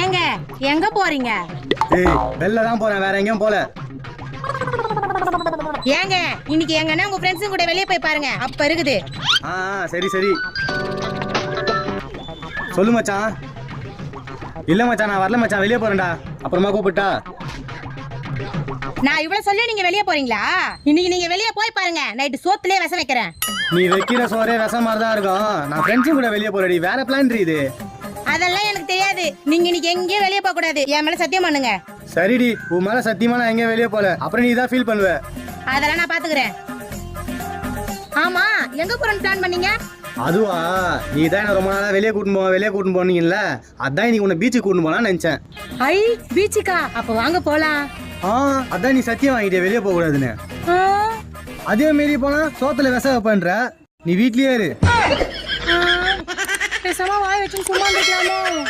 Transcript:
ஏங்க எங்க போறீங்க? ஏய் வெளில தான் போறேன், வேற எங்கேயும் போல. ஏங்க இன்னைக்கு எங்கன்னா உங்க ஃப்ரெண்ட்ஸும் கூட வெளியே போய் பாருங்க, அப்ப இருக்குது. சரி சரி சொல்லு மச்சான். இல்ல மச்சான் நான் வரல மச்சான், வெளியே போறேன்டா, அப்புறமா கூப்பிட்டா. நான் இவ்வளவு சொல்லி நீங்க வெளியே போறீங்களா? இன்னைக்கு நீங்க வெளியே போய் பாருங்க, நைட்டு சோத்துலயே விஷம் வைக்கிறேன். நீ வைக்கிற சோறே விஷம் மாதிரி தான் இருக்கும். நான் ஃப்ரெண்ட்ஸும் கூட வெளியே போறடி, வேற பிளான் இது. அதெல்லாம் எனக்கு தெரியாது. நீங்க இன்னைக்கு எங்கேயும் வெளியே போக கூடாது, என் மேல சத்தியம் பண்ணுங்க. சரிடி, உன் மேல சத்தியமா நான் எங்கேயும் வெளியே போல, அப்புறம் நீ தான் ஃபீல் பண்ணுவ. அதெல்லாம் நான் பாத்துக்கிறேன். ஆமா எங்க போறேன்னு பிளான் பண்ணீங்க? அதுவா, நீ தான் என்ன ரொம்ப நாளா வெளியே கூட்டின்னு போனீங்கல்ல, அதான் இன்னைக்கு உன்னை பீச்சுக்கு கூட்டின்னு போலான்னு நினைச்சேன். ஐ பீச்சுக்கா? அப்ப வாங்க போலாம். அதான் நீ சத்தியம் வாங்கிட்டே வெளியே போக கூடாதுன்னு. அதே மீறி போனா சோத்துல விஷ வைப்பன்ற, நீ வீட்லயே இரு. பேசாம வாய் வச்சு சும்மா இருக்கலாமோ?